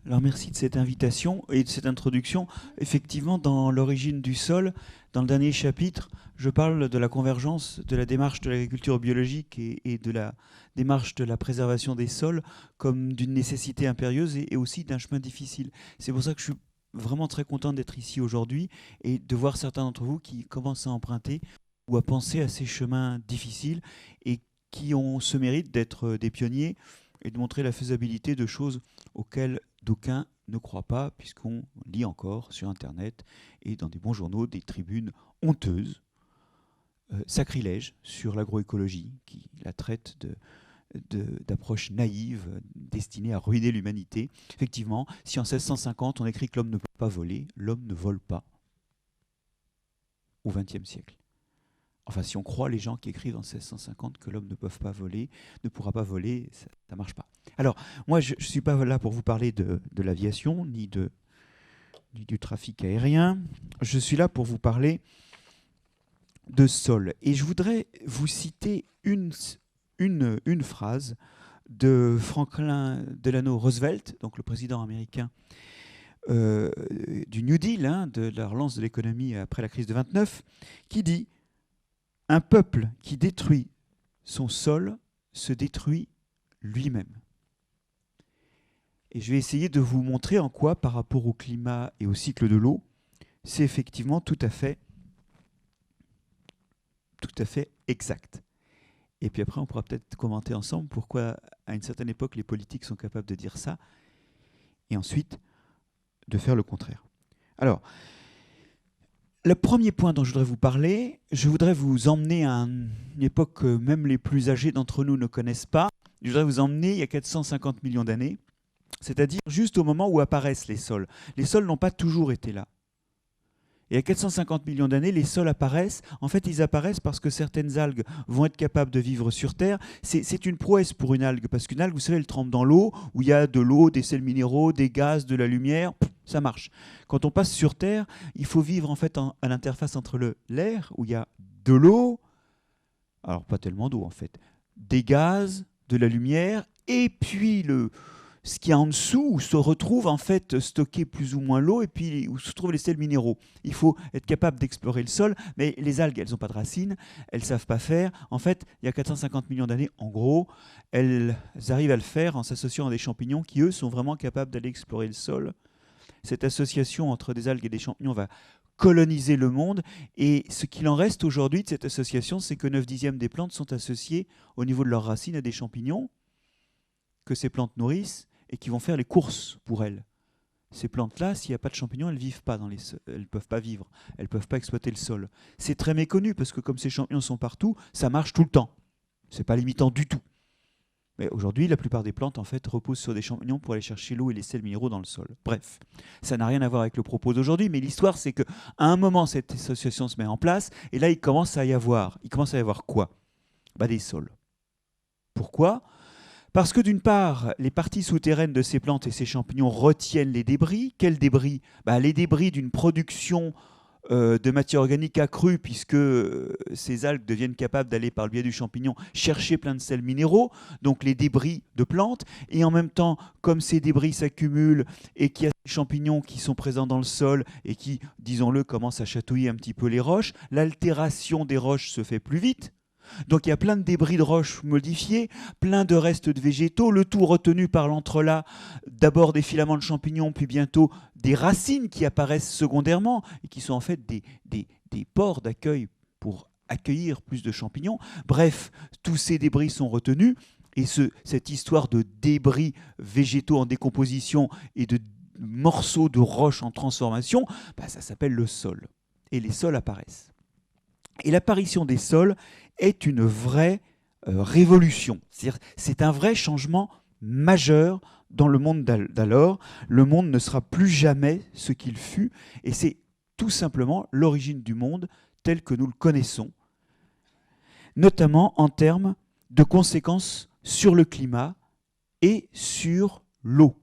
Alors merci de cette invitation et de cette introduction. Effectivement, dans l'origine du sol, dans le dernier chapitre, je parle de la convergence de la démarche de l'agriculture biologique et de la démarche de la préservation des sols comme d'une nécessité impérieuse et aussi d'un chemin difficile. C'est pour ça que je suis vraiment très content d'être ici aujourd'hui et de voir certains d'entre vous qui commencent à emprunter ou à penser à ces chemins difficiles et qui ont ce mérite d'être des pionniers et de montrer la faisabilité de choses auxquelles d'aucuns ne croient pas, puisqu'on lit encore sur Internet et dans des bons journaux des tribunes honteuses, sacrilèges sur l'agroécologie, qui la traite d'approche naïve destinée à ruiner l'humanité. Effectivement, si en 1650 on écrit que l'homme ne peut pas voler, l'homme ne vole pas au XXe siècle. Enfin, si on croit les gens qui écrivent en 1650 que l'homme ne peut pas voler, ne pourra pas voler, ça ne marche pas. Alors, moi, je ne suis pas là pour vous parler de l'aviation, ni du trafic aérien. Je suis là pour vous parler de sol. Et je voudrais vous citer une phrase de Franklin Delano Roosevelt, donc le président américain du New Deal, de la relance de l'économie après la crise de 29, qui dit: un peuple qui détruit son sol se détruit lui-même. Et je vais essayer de vous montrer en quoi, par rapport au climat et au cycle de l'eau, c'est effectivement tout à fait exact. Et puis après, on pourra peut-être commenter ensemble pourquoi, à une certaine époque, les politiques sont capables de dire ça, et ensuite de faire le contraire. Alors, le premier point dont je voudrais vous parler, je voudrais vous emmener à une époque que même les plus âgés d'entre nous ne connaissent pas. Je voudrais vous emmener il y a 450 millions d'années, c'est-à-dire juste au moment où apparaissent les sols. Les sols n'ont pas toujours été là. Et à 450 millions d'années, les sols apparaissent. En fait, ils apparaissent parce que certaines algues vont être capables de vivre sur Terre. C'est une prouesse pour une algue, parce qu'une algue, vous savez, elle trempe dans l'eau, où il y a de l'eau, des sels minéraux, des gaz, de la lumière. Ça marche. Quand on passe sur Terre, il faut vivre en fait à l'interface entre l'air, où il y a de l'eau, alors pas tellement d'eau en fait, des gaz, de la lumière, et puis ce qui est en dessous, où se retrouve en fait stocké plus ou moins l'eau, et puis où se trouvent les sels minéraux. Il faut être capable d'explorer le sol, mais les algues, elles n'ont pas de racines, elles ne savent pas faire. En fait, il y a 450 millions d'années, en gros, elles arrivent à le faire en s'associant à des champignons qui, eux, sont vraiment capables d'aller explorer le sol. Cette association entre des algues et des champignons va coloniser le monde, et ce qu'il en reste aujourd'hui de cette association, c'est que 9/10 des plantes sont associées au niveau de leurs racines à des champignons que ces plantes nourrissent et qui vont faire les courses pour elles. Ces plantes-là, s'il n'y a pas de champignons, elles ne peuvent pas vivre, elles ne peuvent pas exploiter le sol. C'est très méconnu parce que comme ces champignons sont partout, ça marche tout le temps. Ce n'est pas limitant du tout. Mais aujourd'hui, la plupart des plantes en fait reposent sur des champignons pour aller chercher l'eau et les sels minéraux dans le sol. Bref, ça n'a rien à voir avec le propos d'aujourd'hui, mais l'histoire c'est qu'à un moment cette association se met en place et là il commence à y avoir quoi? Des sols. Pourquoi? Parce que d'une part, les parties souterraines de ces plantes et ces champignons retiennent les débris. Quels débris? Les débris d'une production de matière organique accrue, puisque ces algues deviennent capables d'aller par le biais du champignon chercher plein de sels minéraux, donc les débris de plantes. Et en même temps, comme ces débris s'accumulent et qu'il y a des champignons qui sont présents dans le sol et qui, disons-le, commencent à chatouiller un petit peu les roches, l'altération des roches se fait plus vite. Donc il y a plein de débris de roches modifiés, plein de restes de végétaux, le tout retenu par l'entrelac, d'abord des filaments de champignons, puis bientôt des racines qui apparaissent secondairement et qui sont en fait des pores d'accueil pour accueillir plus de champignons. Bref, tous ces débris sont retenus et cette histoire de débris végétaux en décomposition et de morceaux de roches en transformation, ça s'appelle le sol. Et les sols apparaissent. Et l'apparition des sols est une vraie révolution. C'est un vrai changement majeur dans le monde d'alors. Le monde ne sera plus jamais ce qu'il fut, et c'est tout simplement l'origine du monde tel que nous le connaissons, notamment en termes de conséquences sur le climat et sur l'eau.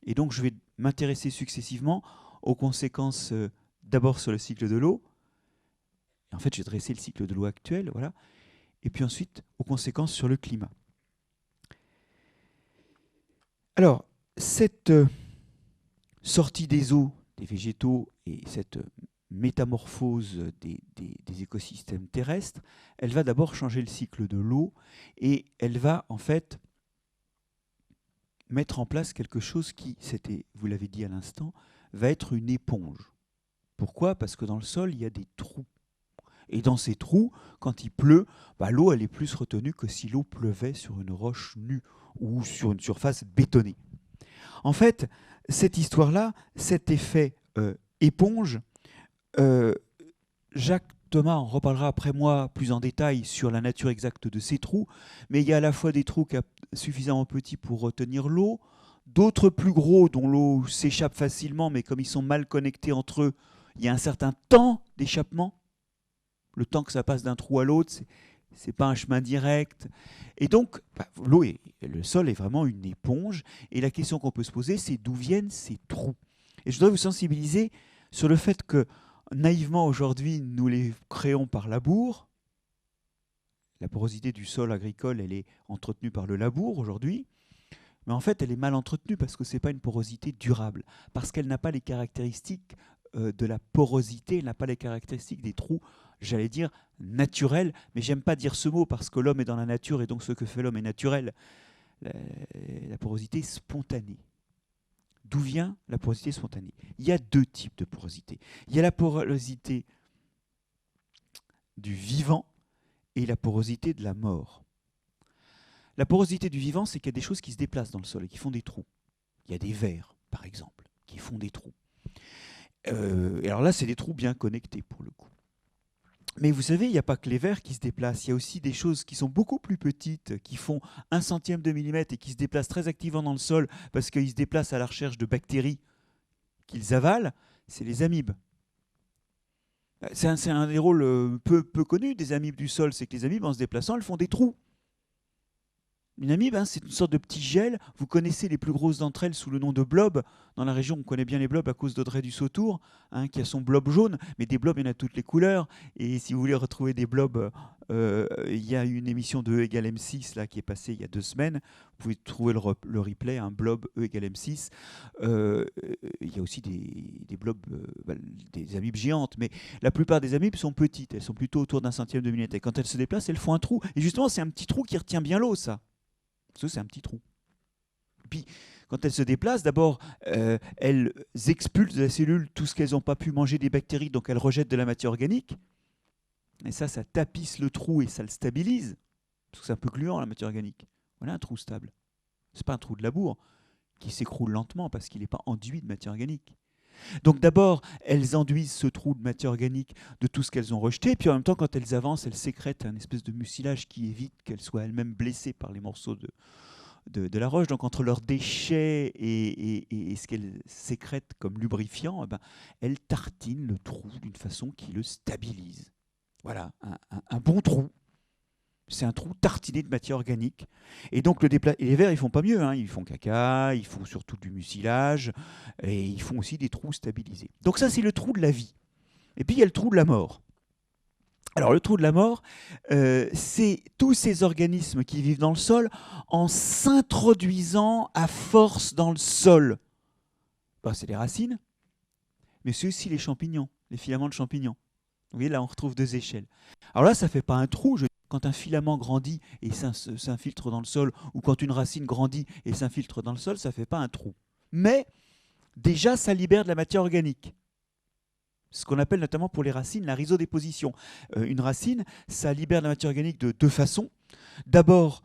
Et donc je vais m'intéresser successivement aux conséquences d'abord sur le cycle de l'eau. En fait, j'ai dressé le cycle de l'eau actuel, voilà. Et puis ensuite, aux conséquences sur le climat. Alors, cette sortie des eaux, des végétaux et cette métamorphose des écosystèmes terrestres, elle va d'abord changer le cycle de l'eau et elle va en fait mettre en place quelque chose qui, vous l'avez dit à l'instant, va être une éponge. Pourquoi ? Parce que dans le sol, il y a des trous. Et dans ces trous, quand il pleut, l'eau elle est plus retenue que si l'eau pleuvait sur une roche nue ou sur une surface bétonnée. En fait, cette histoire-là, cet effet éponge, Jacques Thomas en reparlera après moi plus en détail sur la nature exacte de ces trous, mais il y a à la fois des trous suffisamment petits pour retenir l'eau, d'autres plus gros dont l'eau s'échappe facilement, mais comme ils sont mal connectés entre eux, il y a un certain temps d'échappement. Le temps que ça passe d'un trou à l'autre, c'est pas un chemin direct. Et donc, le sol est vraiment une éponge. Et la question qu'on peut se poser, c'est d'où viennent ces trous. Et je voudrais vous sensibiliser sur le fait que, naïvement, aujourd'hui, nous les créons par labour. La porosité du sol agricole, elle est entretenue par le labour aujourd'hui. Mais en fait, elle est mal entretenue parce que ce n'est pas une porosité durable. Parce qu'elle n'a pas les caractéristiques de la porosité, elle n'a pas les caractéristiques des trous, j'allais dire, naturels. Mais j'aime pas dire ce mot parce que l'homme est dans la nature et donc ce que fait l'homme est naturel. La porosité spontanée. D'où vient la porosité spontanée ? Il y a deux types de porosité. Il y a la porosité du vivant et la porosité de la mort. La porosité du vivant, c'est qu'il y a des choses qui se déplacent dans le sol et qui font des trous. Il y a des vers, par exemple, qui font des trous. Et alors là, c'est des trous bien connectés, pour le coup. Mais vous savez, il n'y a pas que les vers qui se déplacent. Il y a aussi des choses qui sont beaucoup plus petites, qui font 1 centième de millimètre et qui se déplacent très activement dans le sol parce qu'ils se déplacent à la recherche de bactéries qu'ils avalent. C'est les amibes. C'est un des rôles peu connus des amibes du sol. C'est que les amibes, en se déplaçant, elles font des trous. Une amibe, c'est une sorte de petit gel. Vous connaissez les plus grosses d'entre elles sous le nom de blob. Dans la région, on connaît bien les blobs à cause d'Audrey du Sautour, qui a son blob jaune. Mais des blobs, il y en a toutes les couleurs. Et si vous voulez retrouver des blobs, il y a une émission de E égale M6 là, qui est passée il y a 2 semaines. Vous pouvez trouver le replay, un blob E égale M6. Il y a aussi des blobs, des amibes géantes. Mais la plupart des amibes sont petites. Elles sont plutôt autour d'1 centième de millimètre. Et quand elles se déplacent, elles font un trou. Et justement, c'est un petit trou qui retient bien l'eau, ça. Parce que c'est un petit trou. Et puis, quand elles se déplacent, d'abord, elles expulsent de la cellule tout ce qu'elles n'ont pas pu manger des bactéries, donc elles rejettent de la matière organique. Et ça tapisse le trou et ça le stabilise. Parce que c'est un peu gluant, la matière organique. Voilà un trou stable. Ce n'est pas un trou de labour qui s'écroule lentement parce qu'il n'est pas enduit de matière organique. Donc d'abord, elles enduisent ce trou de matière organique de tout ce qu'elles ont rejeté, puis en même temps, quand elles avancent, elles sécrètent un espèce de mucilage qui évite qu'elles soient elles-mêmes blessées par les morceaux de la roche. Donc entre leurs déchets et ce qu'elles sécrètent comme lubrifiant, elles tartinent le trou d'une façon qui le stabilise. Voilà, un bon trou. C'est un trou tartiné de matière organique. Et donc et les vers, ils font pas mieux. Ils font caca, ils font surtout du mucilage, et ils font aussi des trous stabilisés. Donc ça, c'est le trou de la vie. Et puis il y a le trou de la mort. Alors le trou de la mort, c'est tous ces organismes qui vivent dans le sol en s'introduisant à force dans le sol. C'est les racines, mais c'est aussi les champignons, les filaments de champignons. Vous voyez, là, on retrouve 2 échelles. Alors là, ça ne fait pas un trou. Quand un filament grandit et s'infiltre dans le sol, ou quand une racine grandit et s'infiltre dans le sol, ça ne fait pas un trou. Mais déjà, ça libère de la matière organique. Ce qu'on appelle notamment pour les racines la rhizodéposition. Une racine, ça libère de la matière organique de 2 façons. D'abord,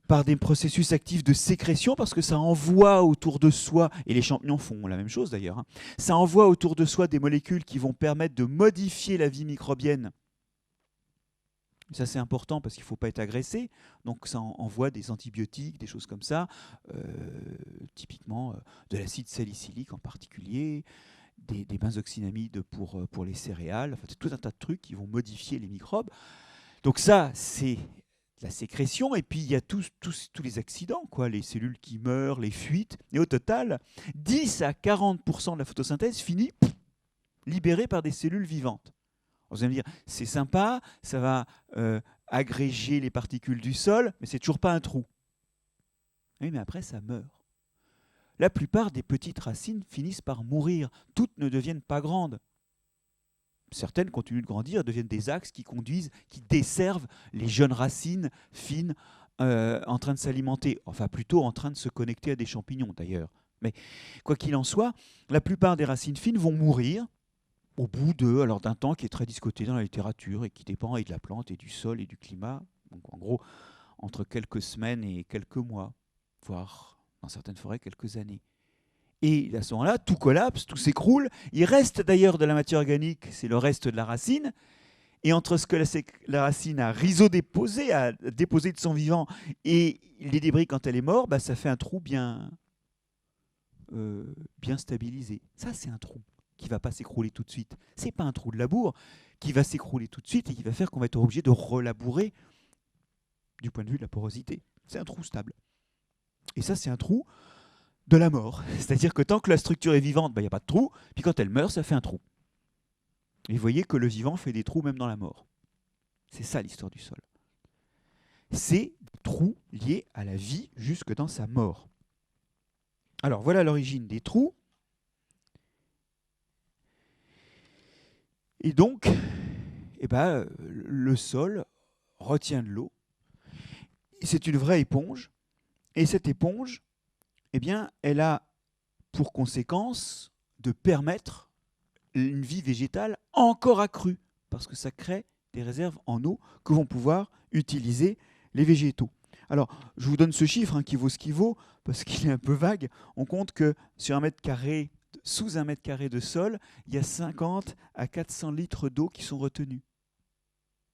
par des processus actifs de sécrétion, parce que ça envoie autour de soi, et les champignons font la même chose d'ailleurs, ça envoie autour de soi des molécules qui vont permettre de modifier la vie microbienne. Ça, c'est important parce qu'il ne faut pas être agressé. Donc, ça envoie des antibiotiques, des choses comme ça, typiquement de l'acide salicylique en particulier, des benzoxynamides pour les céréales. Enfin, c'est tout un tas de trucs qui vont modifier les microbes. Donc ça, c'est la sécrétion. Et puis, il y a tous les accidents, les cellules qui meurent, les fuites. Et au total, 10 à 40% de la photosynthèse finit libérée par des cellules vivantes. Vous allez me dire, c'est sympa, ça va agréger les particules du sol, mais c'est toujours pas un trou. Oui, mais après, ça meurt. la plupart des petites racines finissent par mourir. Toutes ne deviennent pas grandes. Certaines continuent de grandir, deviennent des axes qui conduisent, qui desservent les jeunes racines fines en train de s'alimenter. Enfin, plutôt en train de se connecter à des champignons d'ailleurs. Mais quoi qu'il en soit, la plupart des racines fines vont mourir au bout d'un temps qui est très discuté dans la littérature et qui dépend et de la plante et du sol et du climat. Donc en gros, entre quelques semaines et quelques mois, voire dans certaines forêts quelques années. Et à ce moment-là, tout collapse, tout s'écroule. Il reste d'ailleurs de la matière organique, c'est le reste de la racine. Et entre ce que la racine a déposé de son vivant, et les débris quand elle est morte, bah, ça fait un trou bien stabilisé. Ça, c'est un trou qui ne va pas s'écrouler tout de suite. Ce n'est pas un trou de labour qui va s'écrouler tout de suite et qui va faire qu'on va être obligé de relabourer du point de vue de la porosité. C'est un trou stable. Et ça, c'est un trou de la mort. C'est-à-dire que tant que la structure est vivante, il n'y a pas de trou, puis quand elle meurt, ça fait un trou. Et vous voyez que le vivant fait des trous même dans la mort. C'est ça l'histoire du sol. C'est des trous liés à la vie jusque dans sa mort. Alors voilà l'origine des trous. Et donc, le sol retient de l'eau. C'est une vraie éponge. Et cette éponge, elle a pour conséquence de permettre une vie végétale encore accrue, parce que ça crée des réserves en eau que vont pouvoir utiliser les végétaux. Alors, je vous donne ce chiffre qui vaut ce qu'il vaut, parce qu'il est un peu vague. On compte que sur 1 mètre carré, sous 1 mètre carré de sol, il y a 50 à 400 litres d'eau qui sont retenus.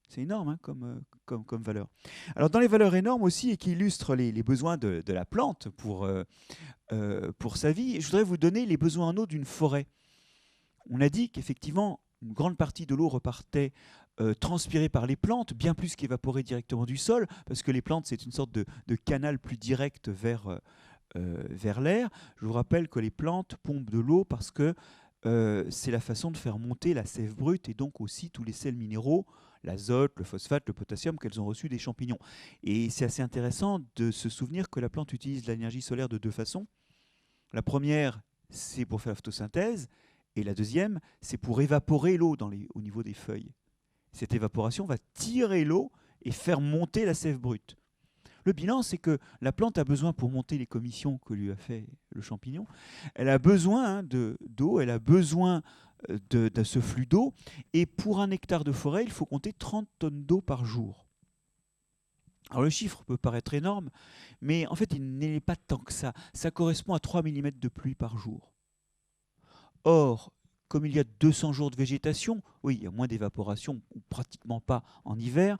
C'est énorme comme valeur. Alors, dans les valeurs énormes aussi, et qui illustrent les besoins de la plante pour sa vie, je voudrais vous donner les besoins en eau d'une forêt. On a dit qu'effectivement, une grande partie de l'eau repartait transpirée par les plantes, bien plus qu'évaporée directement du sol, parce que les plantes, c'est une sorte de canal plus direct vers l'air. Je vous rappelle que les plantes pompent de l'eau parce que c'est la façon de faire monter la sève brute et donc aussi tous les sels minéraux, l'azote, le phosphate, le potassium qu'elles ont reçus des champignons. Et c'est assez intéressant de se souvenir que la plante utilise l'énergie solaire de 2 façons. La première, c'est pour faire la photosynthèse, et la deuxième, c'est pour évaporer l'eau au niveau des feuilles. Cette évaporation va tirer l'eau et faire monter la sève brute. Le bilan, c'est que la plante a besoin, pour monter les commissions que lui a fait le champignon, elle a besoin d'eau, elle a besoin de ce flux d'eau, et pour 1 hectare de forêt, il faut compter 30 tonnes d'eau par jour. Alors le chiffre peut paraître énorme, mais en fait, il n'est pas tant que ça. Ça correspond à 3 mm de pluie par jour. Or, comme il y a 200 jours de végétation, oui, il y a moins d'évaporation, ou pratiquement pas en hiver,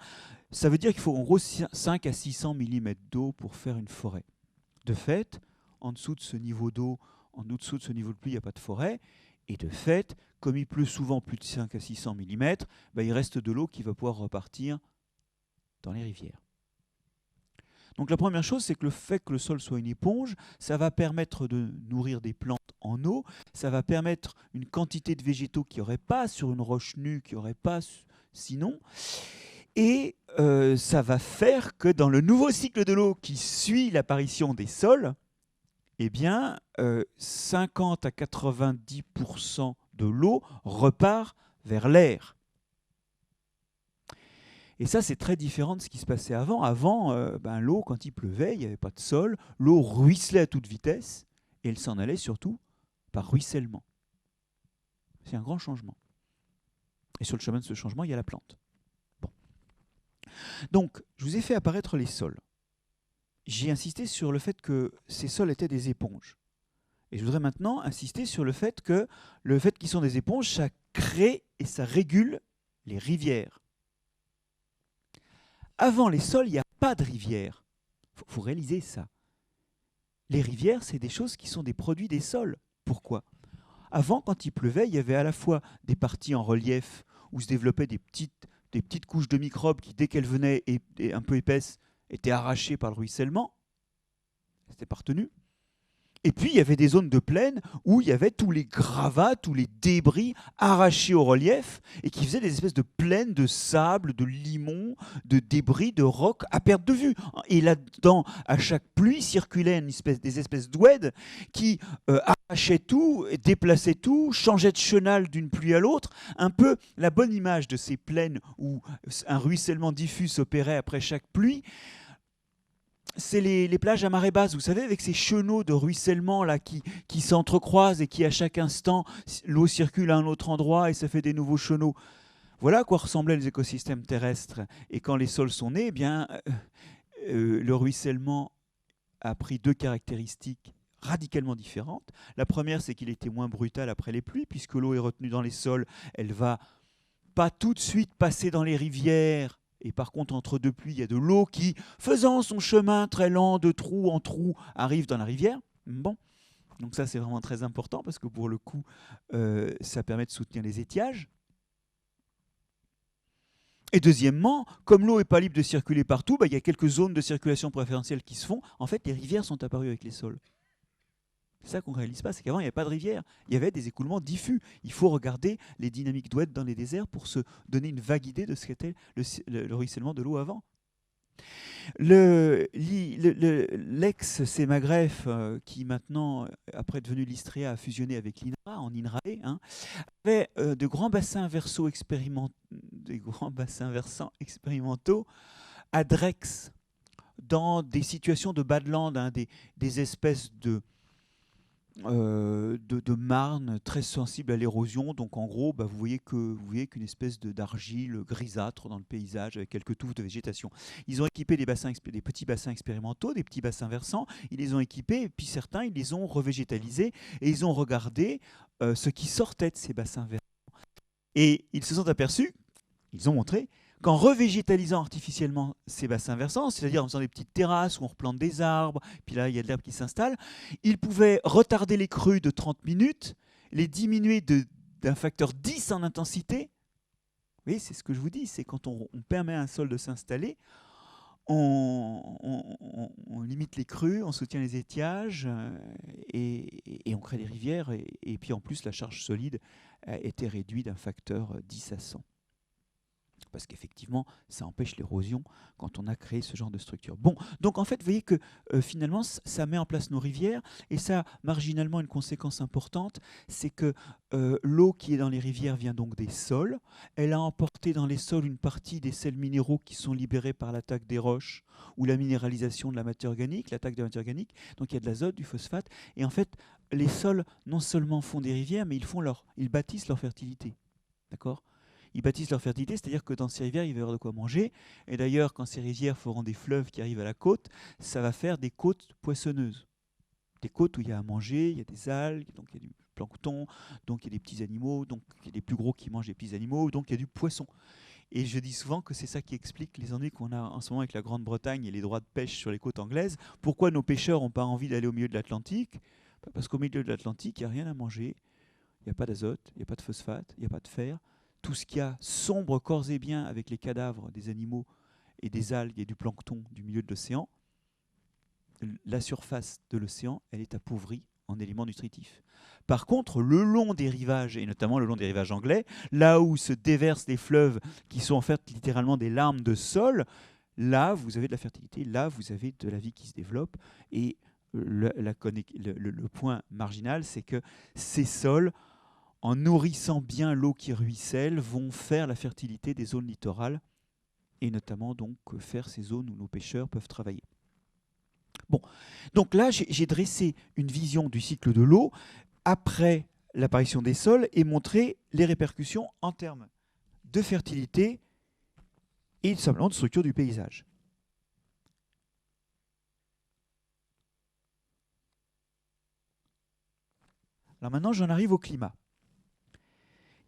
ça veut dire qu'il faut en gros 5 à 600 mm d'eau pour faire une forêt. De fait, en dessous de ce niveau d'eau, en dessous de ce niveau de pluie, il n'y a pas de forêt. Et de fait, comme il pleut souvent plus de 5 à 600 mm, il reste de l'eau qui va pouvoir repartir dans les rivières. Donc la première chose, c'est que le fait que le sol soit une éponge, ça va permettre de nourrir des plantes en eau, ça va permettre une quantité de végétaux qu'il n'y aurait pas sur une roche nue, qu'il n'y aurait pas sinon, et ça va faire que dans le nouveau cycle de l'eau qui suit l'apparition des sols, 50 à 90% de l'eau repart vers l'air. Et ça, c'est très différent de ce qui se passait avant. Avant, l'eau, quand il pleuvait, il n'y avait pas de sol. L'eau ruisselait à toute vitesse et elle s'en allait surtout par ruissellement. C'est un grand changement. Et sur le chemin de ce changement, il y a la plante. Bon. Donc, je vous ai fait apparaître les sols. J'ai insisté sur le fait que ces sols étaient des éponges. Et je voudrais maintenant insister sur le fait qu'ils sont des éponges, ça crée et ça régule les rivières. Avant les sols, il n'y a pas de rivière. Il faut réaliser ça. Les rivières, c'est des choses qui sont des produits des sols. Pourquoi ? Avant, quand il pleuvait, il y avait à la fois des parties en relief où se développaient des petites couches de microbes qui, dès qu'elles venaient et un peu épaisses, étaient arrachées par le ruissellement. C'était pas retenu. Et puis, il y avait des zones de plaine où il y avait tous les gravats, tous les débris arrachés au relief et qui faisaient des espèces de plaines de sable, de limon, de débris, de rocs à perte de vue. Et là-dedans, à chaque pluie, circulaient des espèces d'oueds qui arrachaient tout, déplaçaient tout, changeaient de chenal d'une pluie à l'autre. Un peu la bonne image de ces plaines où un ruissellement diffus s'opérait après chaque pluie. C'est les plages à marée basse, vous savez, avec ces chenaux de ruissellement là, qui s'entrecroisent et qui, à chaque instant, l'eau circule à un autre endroit et ça fait des nouveaux chenaux. Voilà à quoi ressemblaient les écosystèmes terrestres. Et quand les sols sont nés, eh bien, le ruissellement a pris deux caractéristiques radicalement différentes. La première, c'est qu'il était moins brutal après les pluies, puisque l'eau est retenue dans les sols, elle va pas tout de suite passer dans les rivières. Et par contre, entre deux pluies, il y a de l'eau qui, faisant son chemin très lent de trou en trou, arrive dans la rivière. Bon, donc ça c'est vraiment très important parce que pour le coup, ça permet de soutenir les étiages. Et deuxièmement, comme l'eau n'est pas libre de circuler partout, il y a quelques zones de circulation préférentielle qui se font. En fait, les rivières sont apparues avec les sols. C'est ça qu'on ne réalise pas, c'est qu'avant, il n'y avait pas de rivière. Il y avait des écoulements diffus. Il faut regarder les dynamiques d'oued dans les déserts pour se donner une vague idée de ce qu'était le ruissellement de l'eau avant. L'ex-Sémagref, qui maintenant, après devenu l'Istria, a fusionné avec l'INRA, en INRAE, avait de grands bassins versants expérimentaux à Drex, dans des situations de badland, des espèces de marne très sensible à l'érosion. Donc en gros, vous voyez qu'une espèce d'argile grisâtre dans le paysage avec quelques touffes de végétation. Ils ont équipé des petits bassins expérimentaux, des petits bassins versants. Ils les ont équipés et puis certains, ils les ont revégétalisés et ils ont regardé ce qui sortait de ces bassins versants. Et ils se sont aperçus, ils ont montré, qu'en revégétalisant artificiellement ces bassins versants, c'est-à-dire en faisant des petites terrasses où on replante des arbres, puis là il y a de l'herbe qui s'installe, ils pouvaient retarder les crues de 30 minutes, les diminuer d'un facteur 10 en intensité. Vous voyez, c'est ce que je vous dis, c'est quand on permet à un sol de s'installer, on limite les crues, on soutient les étiages et on crée des rivières. Et puis en plus, la charge solide a été réduite d'un facteur 10 à 100. Parce qu'effectivement, ça empêche l'érosion quand on a créé ce genre de structure. Bon, donc en fait, vous voyez que finalement, ça met en place nos rivières, et ça a marginalement une conséquence importante, c'est que l'eau qui est dans les rivières vient donc des sols. Elle a emporté dans les sols une partie des sels minéraux qui sont libérés par l'attaque des roches ou la minéralisation de la matière organique, l'attaque de la matière organique. Donc il y a de l'azote, du phosphate, et en fait, les sols non seulement font des rivières, mais ils bâtissent leur fertilité. D'accord ? Ils bâtissent leur fertilité, c'est-à-dire que dans ces rivières, il va y avoir de quoi manger. Et d'ailleurs, quand ces rivières feront des fleuves qui arrivent à la côte, ça va faire des côtes poissonneuses. Des côtes où il y a à manger, il y a des algues, donc il y a du plancton, donc il y a des petits animaux, donc il y a des plus gros qui mangent des petits animaux, donc il y a du poisson. Et je dis souvent que c'est ça qui explique les ennuis qu'on a en ce moment avec la Grande-Bretagne et les droits de pêche sur les côtes anglaises. Pourquoi nos pêcheurs n'ont pas envie d'aller au milieu de l'Atlantique ? Parce qu'au milieu de l'Atlantique, il n'y a rien à manger. Il n'y a pas d'azote, il n'y a pas de phosphate, il n'y a pas de fer. Tout ce qu'il y a sombre corps et bien avec les cadavres des animaux et des algues et du plancton du milieu de l'océan, la surface de l'océan, elle est appauvrie en éléments nutritifs. Par contre, le long des rivages, et notamment le long des rivages anglais, là où se déversent les fleuves qui sont en fait littéralement des larmes de sol, là vous avez de la fertilité, là vous avez de la vie qui se développe. Et le point marginal, c'est que ces sols, en nourrissant bien l'eau qui ruisselle, vont faire la fertilité des zones littorales et notamment donc faire ces zones où nos pêcheurs peuvent travailler. Bon, donc là j'ai dressé une vision du cycle de l'eau après l'apparition des sols et montré les répercussions en termes de fertilité et simplement de structure du paysage. Alors maintenant j'en arrive au climat.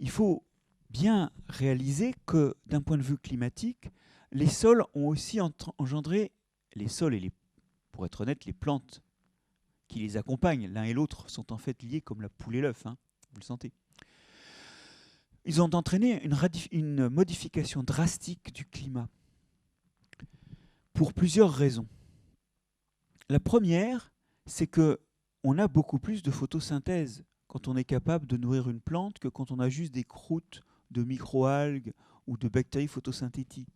Il faut bien réaliser que d'un point de vue climatique, les sols ont aussi engendré, les sols et pour être honnête, les plantes qui les accompagnent, l'un et l'autre sont en fait liés comme la poule et l'œuf, vous le sentez. Ils ont entraîné une modification drastique du climat pour plusieurs raisons. La première, c'est que on a beaucoup plus de photosynthèse quand on est capable de nourrir une plante que quand on a juste des croûtes de microalgues ou de bactéries photosynthétiques.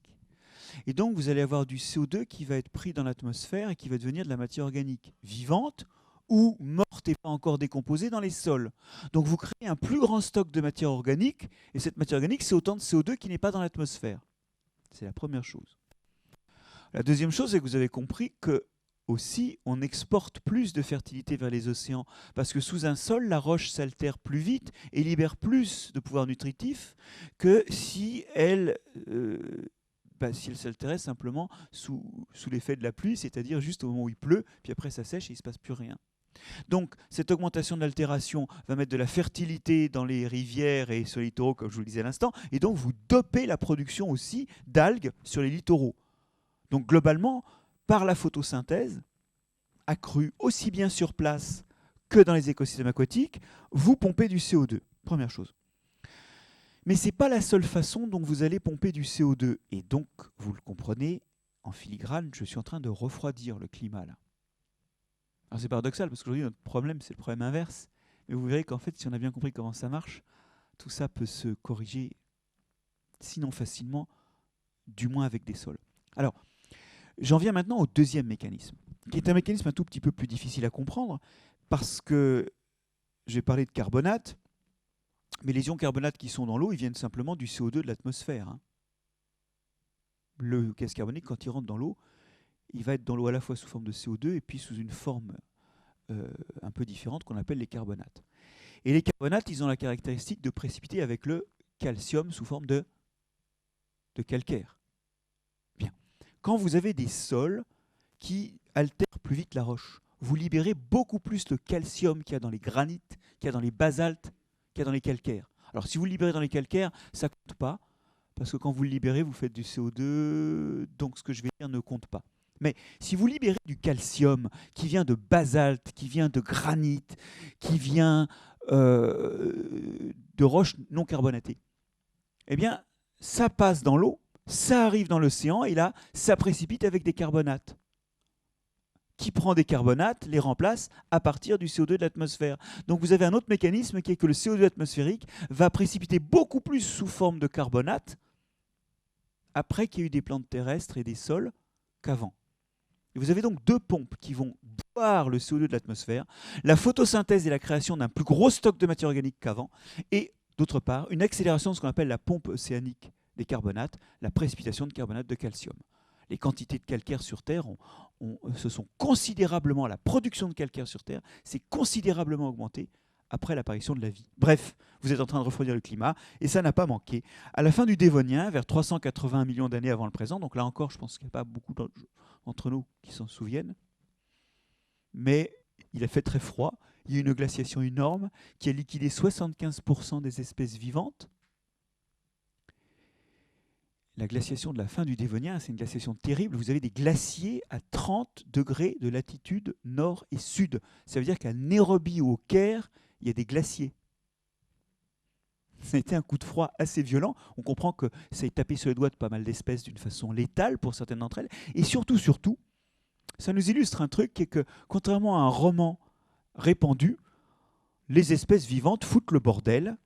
Et donc, vous allez avoir du CO2 qui va être pris dans l'atmosphère et qui va devenir de la matière organique vivante ou morte et pas encore décomposée dans les sols. Donc, vous créez un plus grand stock de matière organique, et cette matière organique, c'est autant de CO2 qui n'est pas dans l'atmosphère. C'est la première chose. La deuxième chose, c'est que vous avez compris que aussi, on exporte plus de fertilité vers les océans, parce que sous un sol, la roche s'altère plus vite et libère plus de pouvoir nutritif que si elle s'altérait simplement sous l'effet de la pluie, c'est-à-dire juste au moment où il pleut, puis après ça sèche et il ne se passe plus rien. Donc cette augmentation de l'altération va mettre de la fertilité dans les rivières et sur les littoraux, comme je vous le disais à l'instant, et donc vous dopez la production aussi d'algues sur les littoraux. Donc globalement, par la photosynthèse, accrue aussi bien sur place que dans les écosystèmes aquatiques, vous pompez du CO2. Première chose. Mais ce n'est pas la seule façon dont vous allez pomper du CO2. Et donc, vous le comprenez, en filigrane, je suis en train de refroidir le climat là. Alors c'est paradoxal, parce qu'aujourd'hui, notre problème, c'est le problème inverse. Mais vous verrez qu'en fait, si on a bien compris comment ça marche, tout ça peut se corriger, sinon facilement, du moins avec des sols. Alors, j'en viens maintenant au deuxième mécanisme, qui est un mécanisme un tout petit peu plus difficile à comprendre, parce que j'ai parlé de carbonate, mais les ions carbonates qui sont dans l'eau, ils viennent simplement du CO2 de l'atmosphère. Le gaz carbonique, quand il rentre dans l'eau, il va être dans l'eau à la fois sous forme de CO2 et puis sous une forme un peu différente qu'on appelle les carbonates. Et les carbonates, ils ont la caractéristique de précipiter avec le calcium sous forme de calcaire. Bien. Quand vous avez des sols qui altèrent plus vite la roche, vous libérez beaucoup plus le calcium qu'il y a dans les granites, qu'il y a dans les basaltes, qu'il y a dans les calcaires. Alors si vous le libérez dans les calcaires, ça ne compte pas, parce que quand vous le libérez, vous faites du CO2, donc ce que je vais dire ne compte pas. Mais si vous libérez du calcium qui vient de basalte, qui vient de granit, qui vient de roches non carbonatées, eh bien, ça passe dans l'eau, ça arrive dans l'océan, et là, ça précipite avec des carbonates. Qui prend des carbonates, les remplace à partir du CO2 de l'atmosphère. Donc vous avez un autre mécanisme qui est que le CO2 atmosphérique va précipiter beaucoup plus sous forme de carbonate après qu'il y ait eu des plantes terrestres et des sols qu'avant. Et vous avez donc deux pompes qui vont boire le CO2 de l'atmosphère, la photosynthèse et la création d'un plus gros stock de matière organique qu'avant, et d'autre part, une accélération de ce qu'on appelle la pompe océanique des carbonates, la précipitation de carbonate de calcium. Les quantités de calcaire sur Terre se sont considérablement, la production de calcaire sur Terre s'est considérablement augmentée après l'apparition de la vie. Bref, vous êtes en train de refroidir le climat, et ça n'a pas manqué. À la fin du Dévonien, vers 380 millions d'années avant le présent, donc là encore, je pense qu'il n'y a pas beaucoup d'entre nous qui s'en souviennent, mais il a fait très froid, il y a eu une glaciation énorme qui a liquidé 75% des espèces vivantes. La glaciation de la fin du Dévonien, c'est une glaciation terrible. Vous avez des glaciers à 30 degrés de latitude nord et sud. Ça veut dire qu'à Nairobi ou au Caire, il y a des glaciers. Ça a été un coup de froid assez violent. On comprend que ça a tapé sur les doigts de pas mal d'espèces d'une façon létale pour certaines d'entre elles. Et surtout, ça nous illustre un truc qui est que, contrairement à un roman répandu, les espèces vivantes foutent le bordel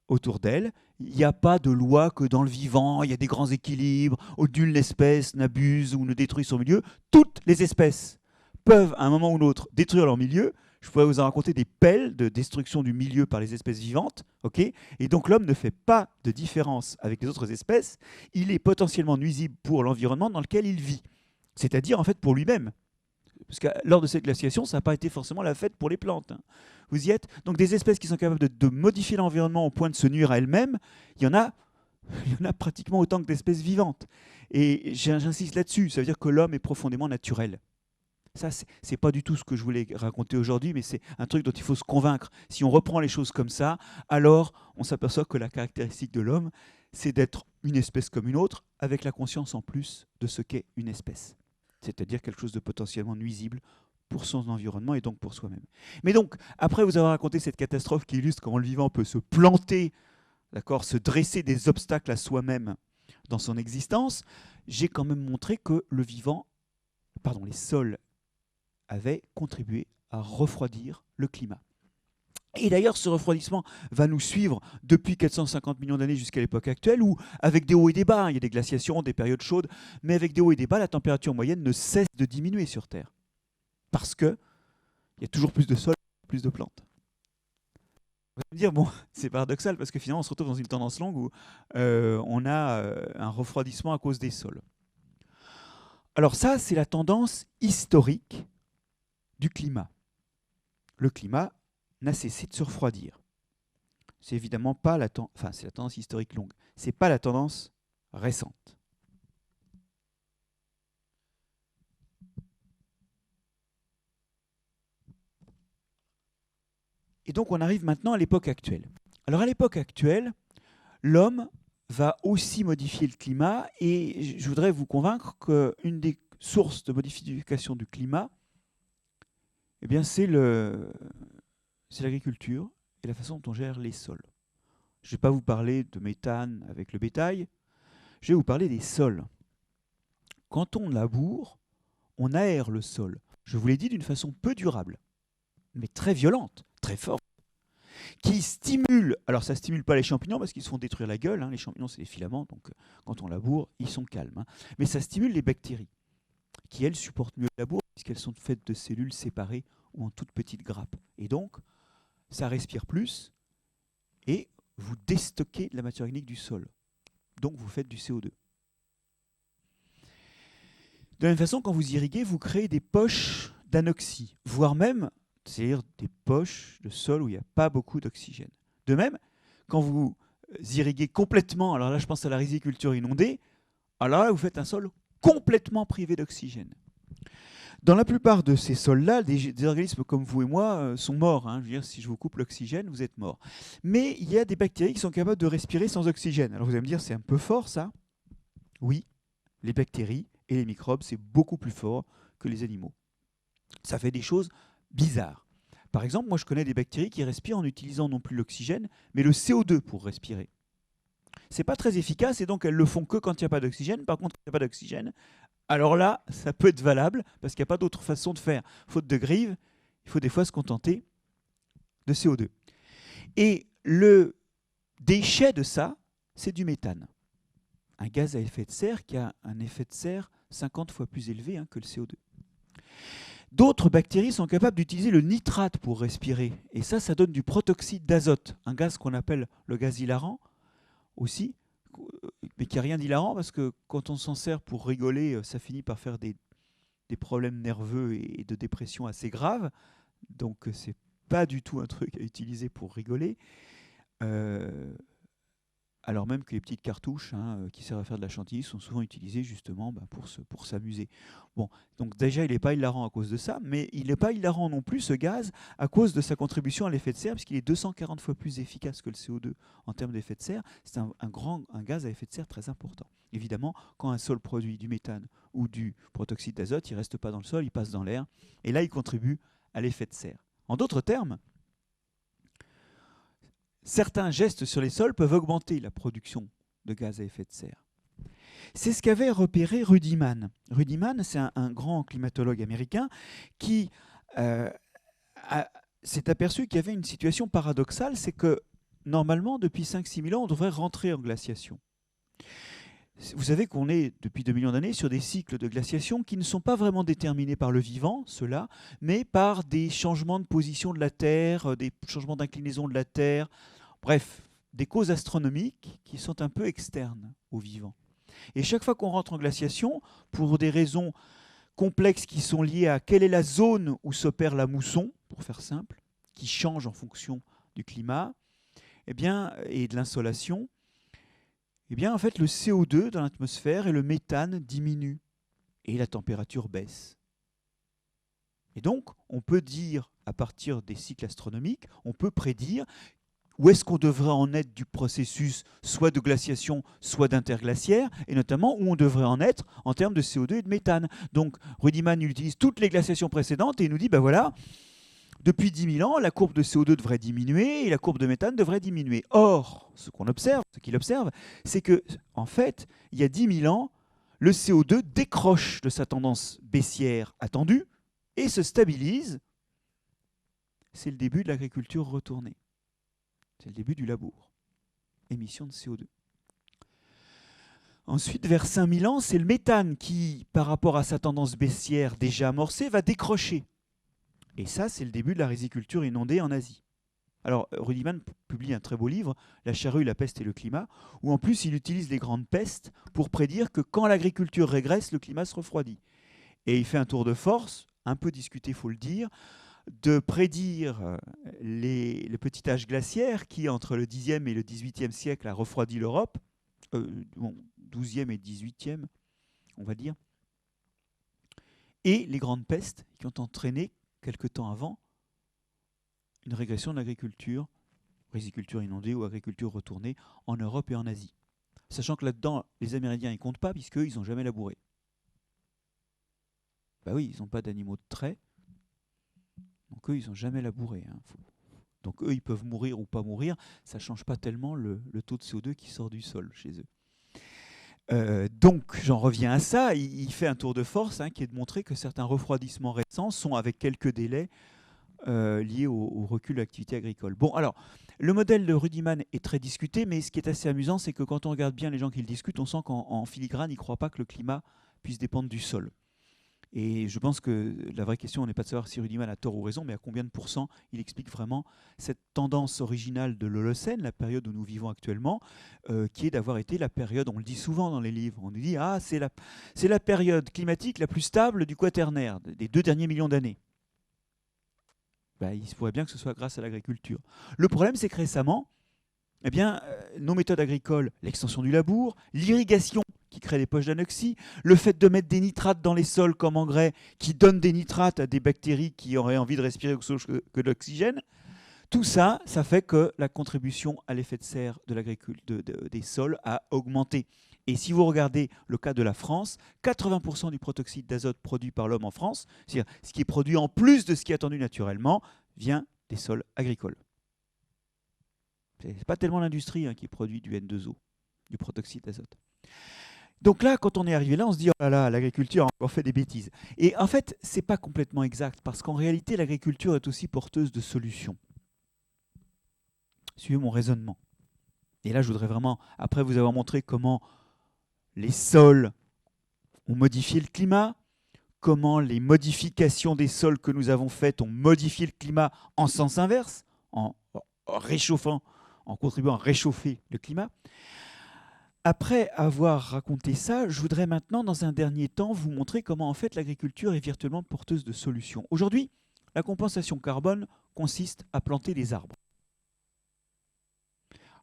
autour d'elles. Il n'y a pas de loi que dans le vivant, il y a des grands équilibres, nulle espèce n'abuse ou ne détruit son milieu. Toutes les espèces peuvent, à un moment ou l'autre, détruire leur milieu. Je pourrais vous en raconter des pelles de destruction du milieu par les espèces vivantes. Okay, et donc l'homme ne fait pas de différence avec les autres espèces. Il est potentiellement nuisible pour l'environnement dans lequel il vit. C'est-à-dire, en fait, pour lui-même. Parce que lors de cette glaciation, ça n'a pas été forcément la fête pour les plantes. Vous y êtes. Donc des espèces qui sont capables de modifier l'environnement au point de se nuire à elles-mêmes, il y en a pratiquement autant que d'espèces vivantes. Et j'insiste là-dessus, ça veut dire que l'homme est profondément naturel. Ça, c'est pas du tout ce que je voulais raconter aujourd'hui, mais c'est un truc dont il faut se convaincre. Si on reprend les choses comme ça, alors on s'aperçoit que la caractéristique de l'homme, c'est d'être une espèce comme une autre, avec la conscience en plus de ce qu'est une espèce. C'est-à-dire quelque chose de potentiellement nuisible pour son environnement et donc pour soi-même. Mais donc, après vous avoir raconté cette catastrophe qui illustre comment le vivant peut se planter, d'accord, se dresser des obstacles à soi-même dans son existence, j'ai quand même montré que les sols avaient contribué à refroidir le climat. Et d'ailleurs, ce refroidissement va nous suivre depuis 450 millions d'années jusqu'à l'époque actuelle, où, avec des hauts et des bas, il y a des glaciations, des périodes chaudes, mais avec des hauts et des bas, la température moyenne ne cesse de diminuer sur Terre. Parce qu'il y a toujours plus de sol, plus de plantes. Vous allez me dire, bon, c'est paradoxal, parce que finalement, on se retrouve dans une tendance longue où on a un refroidissement à cause des sols. Alors ça, c'est la tendance historique du climat. Le climat n'a cessé de se refroidir. C'est évidemment pas la tendance, enfin c'est la tendance historique longue. C'est pas la tendance récente. Et donc on arrive maintenant à l'époque actuelle. Alors à l'époque actuelle, l'homme va aussi modifier le climat et je voudrais vous convaincre qu'une des sources de modification du climat, eh bien c'est l'agriculture et la façon dont on gère les sols. Je ne vais pas vous parler de méthane avec le bétail, je vais vous parler des sols. Quand on laboure, on aère le sol. Je vous l'ai dit d'une façon peu durable, mais très violente, très forte, qui stimule, alors ça ne stimule pas les champignons parce qu'ils se font détruire la gueule, hein. Les champignons c'est des filaments, donc quand on laboure, ils sont calmes, hein. Mais ça stimule les bactéries, qui elles supportent mieux le labour puisqu'elles sont faites de cellules séparées ou en toutes petites grappes. Et donc, ça respire plus et vous déstockez la matière organique du sol. Donc vous faites du CO2. De la même façon, quand vous irriguez, vous créez des poches d'anoxie, voire même, c'est-à-dire des poches de sol où il n'y a pas beaucoup d'oxygène. De même, quand vous irriguez complètement, alors là je pense à la riziculture inondée, alors là vous faites un sol complètement privé d'oxygène. Dans la plupart de ces sols-là, des organismes comme vous et moi sont morts, hein. Je veux dire, si je vous coupe l'oxygène, vous êtes mort. Mais il y a des bactéries qui sont capables de respirer sans oxygène. Alors vous allez me dire, c'est un peu fort ça ? Oui, les bactéries et les microbes, c'est beaucoup plus fort que les animaux. Ça fait des choses bizarres. Par exemple, moi je connais des bactéries qui respirent en utilisant non plus l'oxygène, mais le CO2 pour respirer. C'est pas très efficace et donc elles le font que quand il n'y a pas d'oxygène. Par contre, quand il n'y a pas d'oxygène, alors là, ça peut être valable parce qu'il n'y a pas d'autre façon de faire. Faute de grive, il faut des fois se contenter de CO2. Et le déchet de ça, c'est du méthane. Un gaz à effet de serre qui a un effet de serre 50 fois plus élevé que le CO2. D'autres bactéries sont capables d'utiliser le nitrate pour respirer. Et ça donne du protoxyde d'azote, un gaz qu'on appelle le gaz hilarant aussi, mais qui n'a rien d'hilarant parce que quand on s'en sert pour rigoler, ça finit par faire des problèmes nerveux et de dépression assez graves. Donc c'est pas du tout un truc à utiliser pour rigoler. Alors même que les petites cartouches qui servent à faire de la chantilly sont souvent utilisées justement pour s'amuser. Bon, donc déjà il n'est pas hilarant à cause de ça, mais il n'est pas hilarant non plus ce gaz à cause de sa contribution à l'effet de serre, puisqu'il est 240 fois plus efficace que le CO2 en termes d'effet de serre. C'est un gaz à effet de serre très important. Évidemment, quand un sol produit du méthane ou du protoxyde d'azote, il ne reste pas dans le sol, il passe dans l'air, et là il contribue à l'effet de serre. En d'autres termes, certains gestes sur les sols peuvent augmenter la production de gaz à effet de serre. C'est ce qu'avait repéré Rudiman. Rudiman, c'est un grand climatologue américain qui s'est aperçu qu'il y avait une situation paradoxale, c'est que normalement, depuis 5-6 000 ans, on devrait rentrer en glaciation. Vous savez qu'on est, depuis 2 millions d'années, sur des cycles de glaciation qui ne sont pas vraiment déterminés par le vivant, ceux-là, mais par des changements de position de la Terre, des changements d'inclinaison de la Terre, bref, des causes astronomiques qui sont un peu externes au vivant. Et chaque fois qu'on rentre en glaciation, pour des raisons complexes qui sont liées à quelle est la zone où s'opère la mousson, pour faire simple, qui change en fonction du climat, et de l'insolation, en fait, le CO2 dans l'atmosphère et le méthane diminuent et la température baisse. Et donc, on peut dire, à partir des cycles astronomiques, on peut prédire où est-ce qu'on devrait en être du processus soit de glaciation, soit d'interglaciaire, et notamment où on devrait en être en termes de CO2 et de méthane. Donc, Rudiman il utilise toutes les glaciations précédentes et il nous dit, depuis 10 000 ans, la courbe de CO2 devrait diminuer et la courbe de méthane devrait diminuer. Or, ce qu'il observe, c'est que, en fait, il y a 10 000 ans, le CO2 décroche de sa tendance baissière attendue et se stabilise c'est le début de l'agriculture retournée. C'est le début du labour. Émission de CO2. Ensuite, vers 5000 ans, c'est le méthane qui, par rapport à sa tendance baissière déjà amorcée, va décrocher. Et ça, c'est le début de la riziculture inondée en Asie. Alors, Rudiman publie un très beau livre, La charrue, la peste et le climat, où en plus il utilise les grandes pestes pour prédire que quand l'agriculture régresse, le climat se refroidit. Et il fait un tour de force, un peu discuté, il faut le dire, de prédire le petit âge glaciaire qui, entre le Xe et le XVIIIe siècle, a refroidi l'Europe, XIIe et XVIIIe, on va dire, et les grandes pestes qui ont entraîné, quelque temps avant, une régression de l'agriculture, riziculture inondée ou agriculture retournée en Europe et en Asie. Sachant que là-dedans, les Amérindiens ne comptent pas, puisqu'eux, ils n'ont jamais labouré. Bah oui, ils n'ont pas d'animaux de trait, donc eux, ils n'ont jamais labouré. Donc eux, ils peuvent mourir ou pas mourir, ça ne change pas tellement le taux de CO2 qui sort du sol chez eux. Donc j'en reviens à ça, il fait un tour de force qui est de montrer que certains refroidissements récents sont avec quelques délais liés au recul de l'activité agricole. Bon, alors, le modèle de Rudiman est très discuté, mais ce qui est assez amusant, c'est que quand on regarde bien les gens qui le discutent, on sent qu'en filigrane, ils ne croient pas que le climat puisse dépendre du sol. Et je pense que la vraie question n'est pas de savoir si Rudiman a tort ou raison, mais à combien de pourcents il explique vraiment cette tendance originale de l'Holocène, la période où nous vivons actuellement, qui est d'avoir été la période, on le dit souvent dans les livres, on nous dit « Ah, c'est la période climatique la plus stable du Quaternaire, des 2 derniers millions d'années ». Il se pourrait bien que ce soit grâce à l'agriculture. Le problème, c'est que récemment, nos méthodes agricoles, l'extension du labour, l'irrigation qui crée des poches d'anoxie, le fait de mettre des nitrates dans les sols comme engrais qui donnent des nitrates à des bactéries qui auraient envie de respirer autre chose que de l'oxygène, tout ça, ça fait que la contribution à l'effet de serre des sols a augmenté. Et si vous regardez le cas de la France, 80% du protoxyde d'azote produit par l'homme en France, c'est-à-dire ce qui est produit en plus de ce qui est attendu naturellement, vient des sols agricoles. Ce n'est pas tellement l'industrie qui produit du N2O, du protoxyde d'azote. Donc là, quand on est arrivé là, on se dit « Oh là là, l'agriculture a encore fait des bêtises ». Et en fait, ce n'est pas complètement exact, parce qu'en réalité, l'agriculture est aussi porteuse de solutions. Suivez mon raisonnement. Et là, je voudrais vraiment, après vous avoir montré comment les sols ont modifié le climat, comment les modifications des sols que nous avons faites ont modifié le climat en sens inverse, en réchauffant, en contribuant à réchauffer le climat. Après avoir raconté ça, je voudrais maintenant, dans un dernier temps, vous montrer comment en fait l'agriculture est virtuellement porteuse de solutions. Aujourd'hui, la compensation carbone consiste à planter des arbres.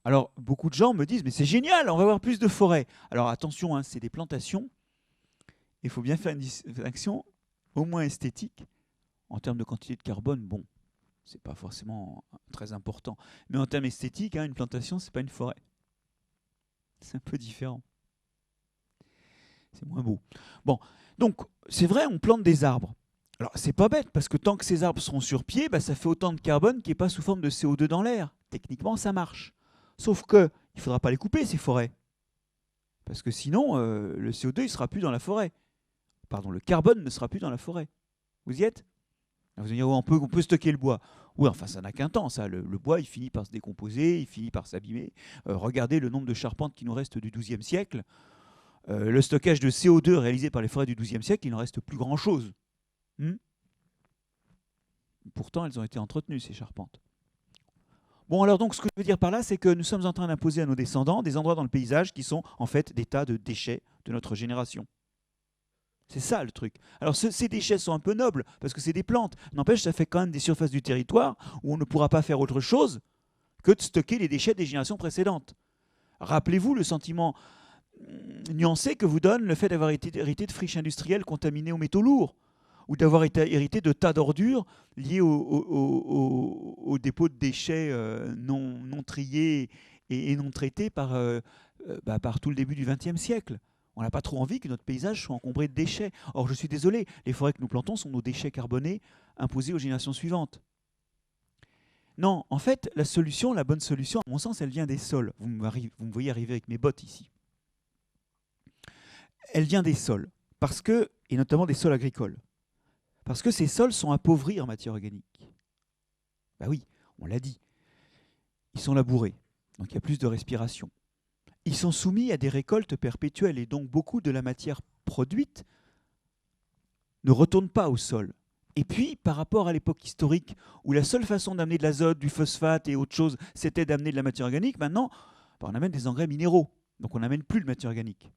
Alors, beaucoup de gens me disent « Mais c'est génial, on va avoir plus de forêts ». Alors attention, c'est des plantations. Il faut bien faire une distinction, au moins esthétique. En termes de quantité de carbone, bon, c'est pas forcément très important. Mais en termes esthétiques, une plantation, c'est pas une forêt. C'est un peu différent. C'est moins beau. Bon, donc, c'est vrai, on plante des arbres. Alors, c'est pas bête, parce que tant que ces arbres seront sur pied, ça fait autant de carbone qui n'est pas sous forme de CO2 dans l'air. Techniquement, ça marche. Sauf que il ne faudra pas les couper, ces forêts. Parce que sinon, le CO2, il ne sera plus dans la forêt. Pardon, le carbone ne sera plus dans la forêt. Vous y êtes? Vous allez dire, on peut stocker le bois. Oui, enfin, ça n'a qu'un temps, ça. Le bois, il finit par se décomposer, il finit par s'abîmer. Regardez le nombre de charpentes qui nous restent du XIIe siècle. Le stockage de CO2 réalisé par les forêts du XIIe siècle, il n'en reste plus grand-chose. Pourtant, elles ont été entretenues, ces charpentes. Bon, alors donc, ce que je veux dire par là, c'est que nous sommes en train d'imposer à nos descendants des endroits dans le paysage qui sont en fait des tas de déchets de notre génération. C'est ça le truc. Alors ces déchets sont un peu nobles, parce que c'est des plantes. N'empêche, ça fait quand même des surfaces du territoire où on ne pourra pas faire autre chose que de stocker les déchets des générations précédentes. Rappelez-vous le sentiment nuancé que vous donne le fait d'avoir été hérité de friches industrielles contaminées aux métaux lourds, ou d'avoir été hérité de tas d'ordures liées au dépôt de déchets non triés et non traités par tout le début du XXe siècle. On n'a pas trop envie que notre paysage soit encombré de déchets. Or, je suis désolé, les forêts que nous plantons sont nos déchets carbonés imposés aux générations suivantes. Non, en fait, la bonne solution, à mon sens, elle vient des sols. Vous me voyez arriver avec mes bottes ici. Elle vient des sols, et notamment des sols agricoles. Parce que ces sols sont appauvris en matière organique. Bah oui, on l'a dit. Ils sont labourés, donc il y a plus de respiration. Ils sont soumis à des récoltes perpétuelles et donc beaucoup de la matière produite ne retourne pas au sol. Et puis, par rapport à l'époque historique, où la seule façon d'amener de l'azote, du phosphate et autre chose, c'était d'amener de la matière organique, maintenant, on amène des engrais minéraux. Donc on n'amène plus de matière organique.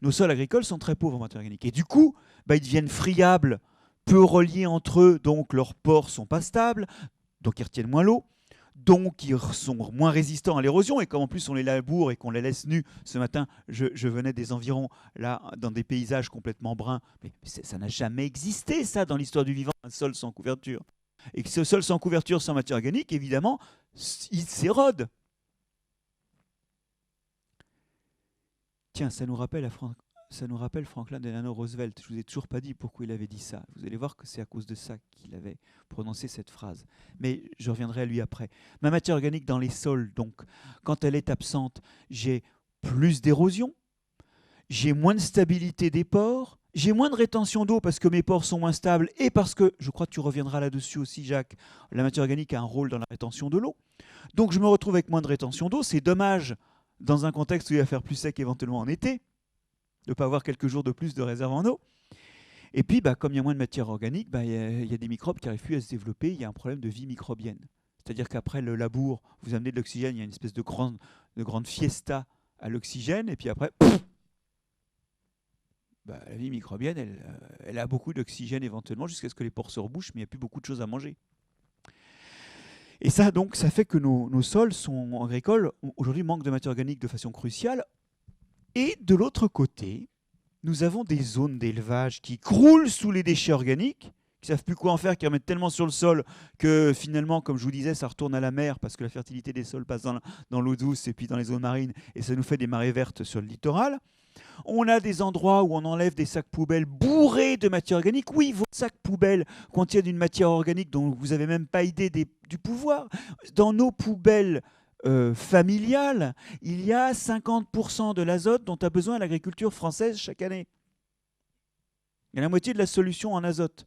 Nos sols agricoles sont très pauvres en matière organique. Et du coup, ils deviennent friables, peu reliés entre eux, donc leurs pores ne sont pas stables, donc ils retiennent moins l'eau, donc ils sont moins résistants à l'érosion. Et comme en plus on les laboure et qu'on les laisse nus, ce matin, je venais des environs, là, dans des paysages complètement bruns, mais ça n'a jamais existé, ça, dans l'histoire du vivant, un sol sans couverture. Et que ce sol sans couverture, sans matière organique, évidemment, il s'érode. Tiens, ça nous rappelle Franklin Delano Roosevelt. Je ne vous ai toujours pas dit pourquoi il avait dit ça. Vous allez voir que c'est à cause de ça qu'il avait prononcé cette phrase. Mais je reviendrai à lui après. Ma matière organique dans les sols, donc, quand elle est absente, j'ai plus d'érosion, j'ai moins de stabilité des pores, j'ai moins de rétention d'eau parce que mes pores sont moins stables et parce que, je crois que tu reviendras là-dessus aussi, Jacques, la matière organique a un rôle dans la rétention de l'eau. Donc je me retrouve avec moins de rétention d'eau. C'est dommage, dans un contexte où il va faire plus sec éventuellement en été, de ne pas avoir quelques jours de plus de réserve en eau. Et puis, comme il y a moins de matière organique, il y a des microbes qui n'arrivent plus à se développer. Il y a un problème de vie microbienne. C'est-à-dire qu'après le labour, vous amenez de l'oxygène, il y a une espèce de grande fiesta à l'oxygène, et puis après, la vie microbienne, elle a beaucoup d'oxygène éventuellement, jusqu'à ce que les pores se rebouchent, mais il n'y a plus beaucoup de choses à manger. Et ça, donc, ça fait que nos sols agricoles, aujourd'hui, manquent de matière organique de façon cruciale. Et de l'autre côté, nous avons des zones d'élevage qui croulent sous les déchets organiques, qui ne savent plus quoi en faire, qui remettent tellement sur le sol que finalement, comme je vous disais, ça retourne à la mer parce que la fertilité des sols passe dans l'eau douce et puis dans les zones marines, et ça nous fait des marées vertes sur le littoral. On a des endroits où on enlève des sacs poubelles bourrés de matière organique. Oui, vos sacs poubelles contiennent une matière organique dont vous n'avez même pas idée du pouvoir. Dans nos poubelles familiales, il y a 50% de l'azote dont a besoin l'agriculture française chaque année. Il y a la moitié de la solution en azote.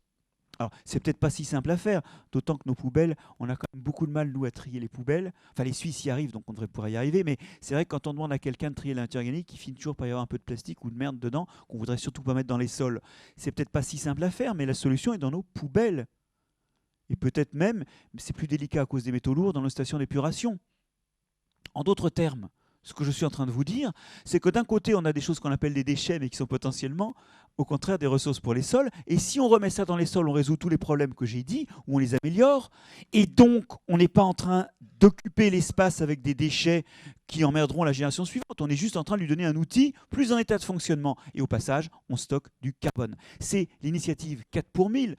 Alors, c'est peut-être pas si simple à faire, d'autant que nos poubelles, on a quand même beaucoup de mal, nous, à trier les poubelles. Enfin, les Suisses y arrivent, donc on devrait pouvoir y arriver, mais c'est vrai que quand on demande à quelqu'un de trier la matière organique, il finit toujours par y avoir un peu de plastique ou de merde dedans, qu'on voudrait surtout pas mettre dans les sols. C'est peut-être pas si simple à faire, mais la solution est dans nos poubelles. Et peut-être même, c'est plus délicat à cause des métaux lourds, dans nos stations d'épuration. En d'autres termes, ce que je suis en train de vous dire, c'est que d'un côté, on a des choses qu'on appelle des déchets, mais qui sont potentiellement, au contraire, des ressources pour les sols. Et si on remet ça dans les sols, on résout tous les problèmes que j'ai dit, ou on les améliore. Et donc, on n'est pas en train d'occuper l'espace avec des déchets qui emmerderont la génération suivante. On est juste en train de lui donner un outil plus en état de fonctionnement. Et au passage, on stocke du carbone. C'est l'initiative 4 pour 1000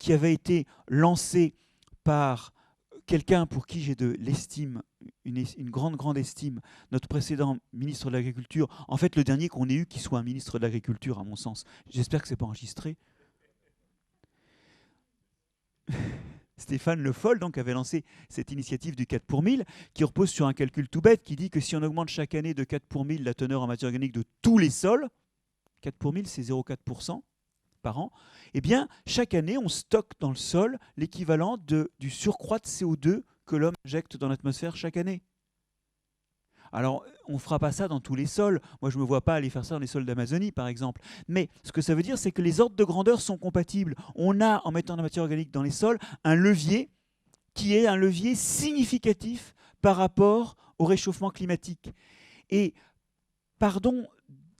qui avait été lancée par quelqu'un pour qui j'ai de l'estime, une grande estime, notre précédent ministre de l'Agriculture, en fait le dernier qu'on ait eu qui soit un ministre de l'Agriculture à mon sens. J'espère que ce n'est pas enregistré. Stéphane Le Foll donc, avait lancé cette initiative du 4 pour 1000 qui repose sur un calcul tout bête qui dit que si on augmente chaque année de 4 pour 1000 la teneur en matière organique de tous les sols, 4 pour 1000 c'est 0,4% par an, eh bien, chaque année, on stocke dans le sol l'équivalent du surcroît de CO2 que l'homme injecte dans l'atmosphère chaque année. Alors, on ne fera pas ça dans tous les sols. Moi, je ne me vois pas aller faire ça dans les sols d'Amazonie, par exemple. Mais ce que ça veut dire, c'est que les ordres de grandeur sont compatibles. On a, en mettant de la matière organique dans les sols, un levier qui est un levier significatif par rapport au réchauffement climatique. Et, pardon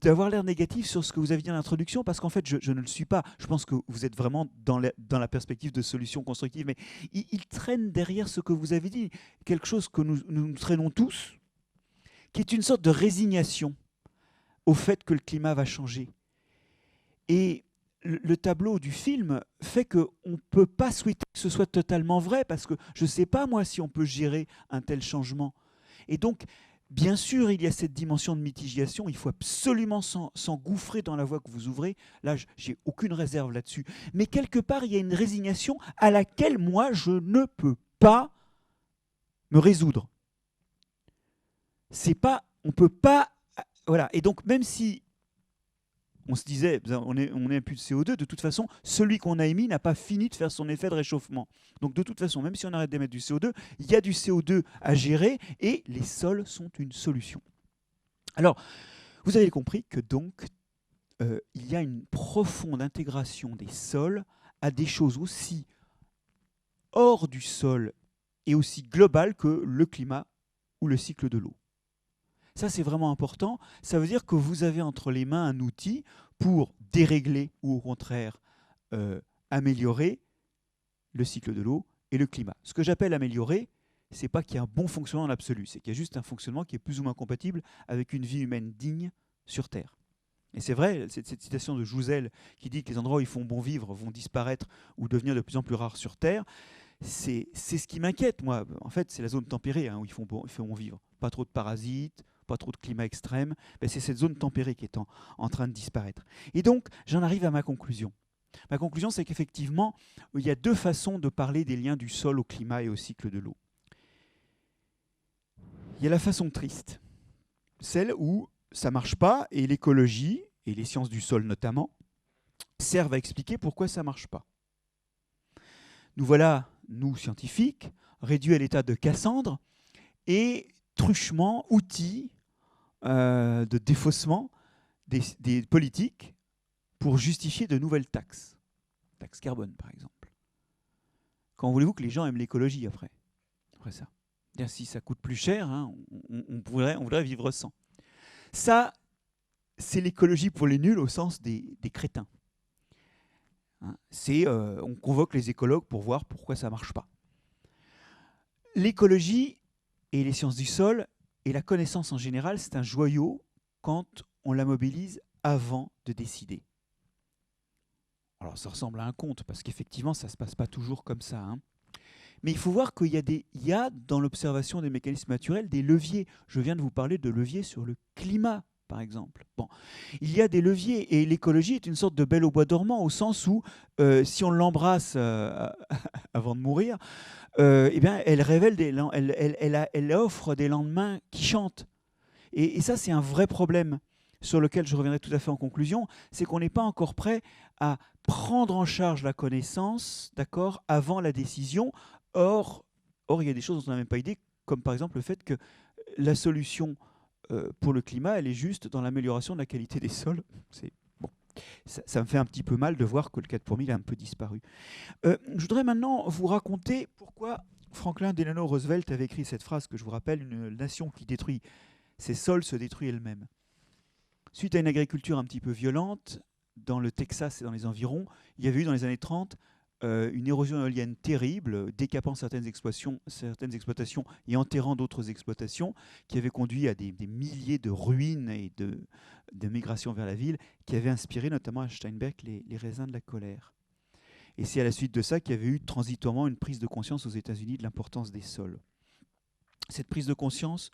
d'avoir l'air négatif sur ce que vous avez dit en introduction, parce qu'en fait, je ne le suis pas. Je pense que vous êtes vraiment dans la perspective de solutions constructives, mais il traîne derrière ce que vous avez dit, quelque chose que nous traînons tous, qui est une sorte de résignation au fait que le climat va changer. Et le tableau du film fait qu'on ne peut pas souhaiter que ce soit totalement vrai, parce que je ne sais pas, moi, si on peut gérer un tel changement. Et donc, bien sûr, il y a cette dimension de mitigation. Il faut absolument s'engouffrer dans la voie que vous ouvrez. Là, j'ai aucune réserve là-dessus. Mais quelque part, il y a une résignation à laquelle, moi, je ne peux pas me résoudre. C'est pas, on peut pas, voilà. Et donc, même si on se disait, on est plus de CO2, de toute façon, celui qu'on a émis n'a pas fini de faire son effet de réchauffement. Donc de toute façon, même si on arrête d'émettre du CO2, il y a du CO2 à gérer et les sols sont une solution. Alors, vous avez compris que donc, il y a une profonde intégration des sols à des choses aussi hors du sol et aussi globales que le climat ou le cycle de l'eau. Ça, c'est vraiment important. Ça veut dire que vous avez entre les mains un outil pour dérégler ou au contraire améliorer le cycle de l'eau et le climat. Ce que j'appelle améliorer, c'est pas qu'il y a un bon fonctionnement en absolu, c'est qu'il y a juste un fonctionnement qui est plus ou moins compatible avec une vie humaine digne sur Terre. Et c'est vrai, cette citation de Jouzel qui dit que les endroits où ils font bon vivre vont disparaître ou devenir de plus en plus rares sur Terre, c'est ce qui m'inquiète, moi. En fait, c'est la zone tempérée où ils font bon vivre. Pas trop de parasites, pas trop de climat extrême. Ben, c'est cette zone tempérée qui est en train de disparaître. Et donc, j'en arrive à ma conclusion. Ma conclusion, c'est qu'effectivement, il y a deux façons de parler des liens du sol au climat et au cycle de l'eau. Il y a la façon triste, celle où ça ne marche pas et l'écologie, et les sciences du sol notamment, servent à expliquer pourquoi ça ne marche pas. Nous voilà, nous scientifiques, réduits à l'état de Cassandre et truchement, outils de défaussement des politiques pour justifier de nouvelles taxes. Taxe carbone, par exemple. Quand voulez-vous que les gens aiment l'écologie après ça? Si ça coûte plus cher, hein, on voudrait vivre sans. Ça, c'est l'écologie pour les nuls au sens des crétins. Hein, on convoque les écologues pour voir pourquoi ça ne marche pas. L'écologie et les sciences du sol et la connaissance en général, c'est un joyau quand on la mobilise avant de décider. Alors ça ressemble à un conte, parce qu'effectivement, ça ne se passe pas toujours comme ça. Hein. Mais il faut voir qu'il y a dans l'observation des mécanismes naturels des leviers. Je viens de vous parler de leviers sur le climat, par exemple. Bon, il y a des leviers, et l'écologie est une sorte de belle au bois dormant, au sens où, si on l'embrasse avant de mourir, eh bien, elle révèle elle offre des lendemains qui chantent. Et ça, c'est un vrai problème sur lequel je reviendrai tout à fait en conclusion, c'est qu'on n'est pas encore prêt à prendre en charge la connaissance, d'accord, avant la décision. Or, il y a des choses dont on n'a même pas idée, comme par exemple le fait que la solution pour le climat, elle est juste dans l'amélioration de la qualité des sols. Bon, ça me fait un petit peu mal de voir que le 4 pour 1000 a un peu disparu. Je voudrais maintenant vous raconter pourquoi Franklin Delano Roosevelt avait écrit cette phrase que je vous rappelle, une nation qui détruit ses sols se détruit elle-même. Suite à une agriculture un petit peu violente, dans le Texas et dans les environs, il y avait eu dans les années 30 une érosion éolienne terrible, décapant certaines exploitations et enterrant d'autres exploitations, qui avait conduit à des milliers de ruines et de migrations vers la ville, qui avait inspiré notamment à Steinbeck les raisins de la colère. Et c'est à la suite de ça qu'il y avait eu transitoirement une prise de conscience aux États-Unis de l'importance des sols. Cette prise de conscience,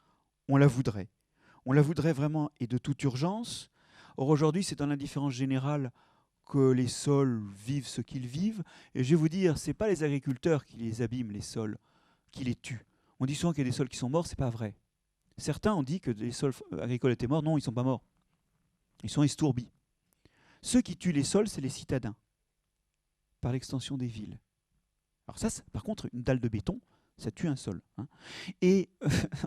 on la voudrait. On la voudrait vraiment et de toute urgence. Or aujourd'hui, c'est dans l'indifférence générale que les sols vivent ce qu'ils vivent. Et je vais vous dire, ce n'est pas les agriculteurs qui les abîment, les sols, qui les tuent. On dit souvent qu'il y a des sols qui sont morts, ce n'est pas vrai. Certains ont dit que les sols agricoles étaient morts. Non, ils ne sont pas morts. Ils sont estourbis. Ceux qui tuent les sols, c'est les citadins, par l'extension des villes. Alors ça, par contre, une dalle de béton, ça tue un sol. Hein. Et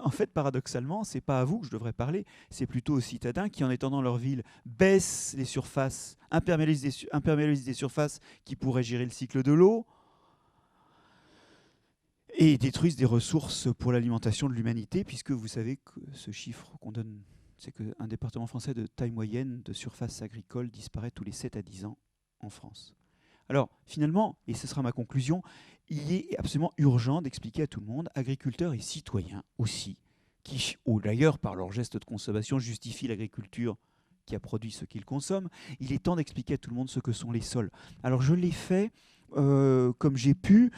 en fait, paradoxalement, ce n'est pas à vous que je devrais parler, c'est plutôt aux citadins qui, en étendant leur ville, baissent les surfaces, imperméabilisent des surfaces qui pourraient gérer le cycle de l'eau et détruisent des ressources pour l'alimentation de l'humanité, puisque vous savez que ce chiffre qu'on donne, c'est qu'un département français de taille moyenne de surface agricole disparaît tous les 7 à 10 ans en France. Alors, finalement, et ce sera ma conclusion, il est absolument urgent d'expliquer à tout le monde, agriculteurs et citoyens aussi, qui, ou d'ailleurs par leur geste de consommation, justifient l'agriculture qui a produit ce qu'ils consomment, il est temps d'expliquer à tout le monde ce que sont les sols. Alors, je l'ai fait comme j'ai pu.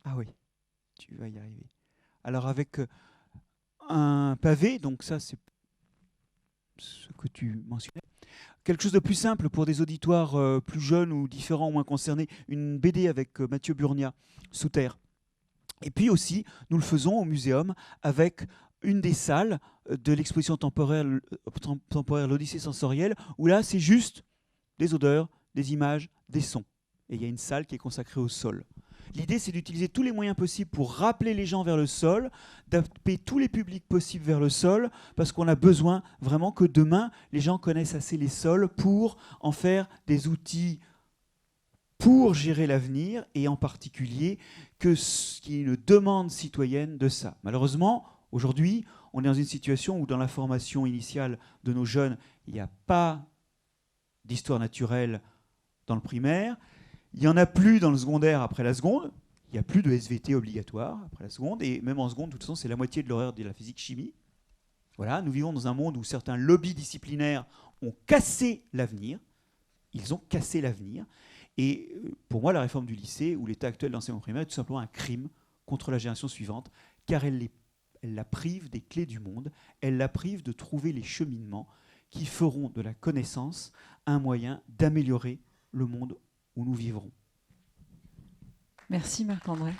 Ah oui, tu vas y arriver. Alors, avec un pavé, donc ça, c'est ce que tu mentionnais. Quelque chose de plus simple pour des auditoires plus jeunes ou différents ou moins concernés, une BD avec Mathieu Burnia, Sous terre. Et puis aussi, nous le faisons au muséum avec une des salles de l'exposition temporaire l'Odyssée sensorielle, où là, c'est juste des odeurs, des images, des sons. Et il y a une salle qui est consacrée au sol. L'idée, c'est d'utiliser tous les moyens possibles pour rappeler les gens vers le sol, d'appeler tous les publics possibles vers le sol, parce qu'on a besoin vraiment que demain, les gens connaissent assez les sols pour en faire des outils pour gérer l'avenir, et en particulier qu'il y ait une demande citoyenne de ça. Malheureusement, aujourd'hui, on est dans une situation où dans la formation initiale de nos jeunes, il n'y a pas d'histoire naturelle dans le primaire, il n'y en a plus dans le secondaire après la seconde, il n'y a plus de SVT obligatoire après la seconde, et même en seconde, de toute façon, c'est la moitié de l'horaire de la physique-chimie. Voilà, nous vivons dans un monde où certains lobbies disciplinaires ont cassé l'avenir, ils ont cassé l'avenir, et pour moi, la réforme du lycée ou l'état actuel de l'enseignement primaire est tout simplement un crime contre la génération suivante, car elle la prive des clés du monde, elle la prive de trouver les cheminements qui feront de la connaissance un moyen d'améliorer le monde où nous vivrons. Merci Marc-André.